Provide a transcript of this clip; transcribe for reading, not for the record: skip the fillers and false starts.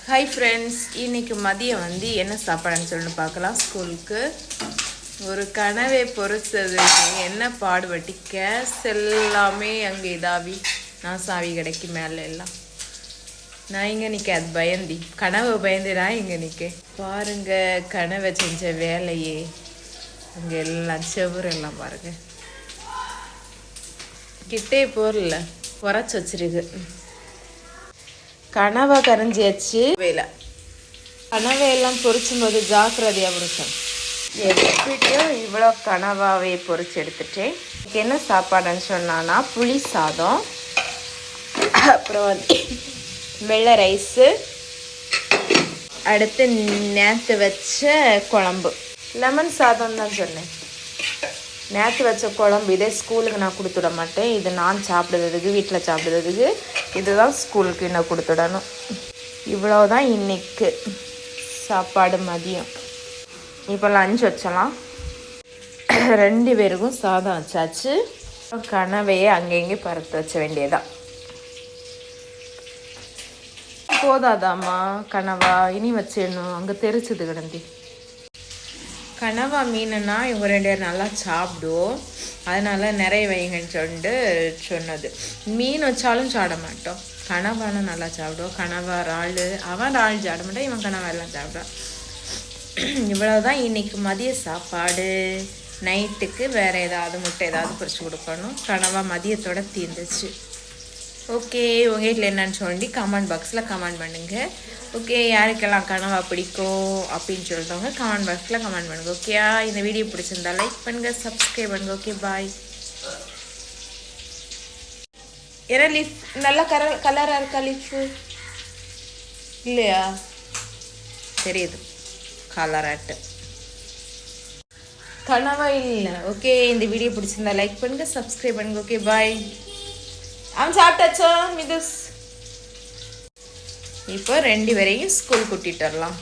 Hi friends, இன்றைக்கி மதியம் என்ன சாப்பாடுன்னு சொல்லி பார்க்கலாம். ஸ்கூலுக்கு ஒரு கனவை பொறுத்தது என்ன பாடுபட்டு கேஸ் எல்லாமே அங்கே இதாவி நான் சாவி கிடைக்கு மேலே எல்லாம் நான் இங்கே நிற்க அது பயந்தி கனவை பயந்து நான் இங்கே நிற்க பாருங்க. கனவை செஞ்ச வேலையே அங்கே எல்லாம் செவரெல்லாம் பாருங்க. கிட்டே போகல குறைச்சி வச்சிருக்கு. கனவை கரைஞ்சியாச்சு. வேலை கனவையெல்லாம் பொரிச்சும் போது ஜாக்கிரதையாக பொரிச்சோம். எப்படியும் இவ்வளோ கனவாவே பொரிச்சு எடுத்துட்டேன். என்ன சாப்பாடுன்னு சொன்னான்னா புளி சாதம், அப்புறம் வெள்ளை ரைஸு, அடுத்து நேற்று வச்ச குழம்பு, லெமன் சாதம் தான் சொன்னேன். நேற்று வச்ச குழம்பு இதே ஸ்கூலுக்கு நான் கொடுத்துட மாட்டேன். இது நான் சாப்பிடுறதுக்கு, வீட்டில் சாப்பிடுறதுக்கு, இதுதான் ஸ்கூலுக்கு நான் கொடுத்துடணும். இவ்வளோதான் இன்றைக்கு சாப்பாடு மதியம். இப்போ லஞ்ச் வச்சலாம். 2 பேருக்கும் சாதம் வச்சாச்சு. கனவையே அங்கங்கே பறத்து வச்ச வேண்டியதான். போதாதாம்மா கனவா? இனி வச்சிடணும். அங்கே தெரிச்சது கிடந்தி. கனவா மீனுன்னா இவங்க 2 பேர் நல்லா சாப்பிடுவோம், அதனால நிறைய வைங்கன்னு சொல்லிட்டு சொன்னது. மீன் வச்சாலும் சாப்பிட மாட்டோம். கனவானா நல்லா சாப்பிடுவோம். கனவா இறால், அவன் இறால் சாப்பிட மாட்டான், இவன் கனவா எல்லாம் சாப்பிடான். இவ்வளோதான் இன்றைக்கி மதிய சாப்பாடு. நைட்டுக்கு வேறு ஏதாவது முட்டை ஏதாவது பொரிச்சு கொடுக்கணும். கனவா மதியத்தோட தீர்ந்துச்சு. ஓகே, உங்கள் வீட்டில் என்னன்னு சொல்லி கமெண்ட் பாக்ஸில் கமெண்ட் பண்ணுங்கள். ஓகே, யாருக்கெல்லாம் கனவா பிடிக்கும் அப்படின்னு சொல்லிட்டவங்க கமெண்ட் பாக்ஸில் கமெண்ட் பண்ணுங்கள். ஓகேயா? இந்த வீடியோ பிடிச்சிருந்தா லைக் பண்ணுங்கள், சப்ஸ்கிரைப் பண்ணுங்கள். ஓகே, பாய். ஏன்னா லிஃப் நல்லா கலராக இருக்கா? லிஃபு இல்லையா? தெரியுது கலராட்டு. கனவா இல்லை. ஓகே, இந்த வீடியோ பிடிச்சிருந்தா லைக் பண்ணுங்கள், சப்ஸ்கிரைப் பண்ணுங்கள். ஓகே, பாய். அவன் சாப்பிட்டாச்சோ மிதுஸ்? இப்போ 2 பேரையும் ஸ்கூல் கூட்டிட்டு வரலாம்.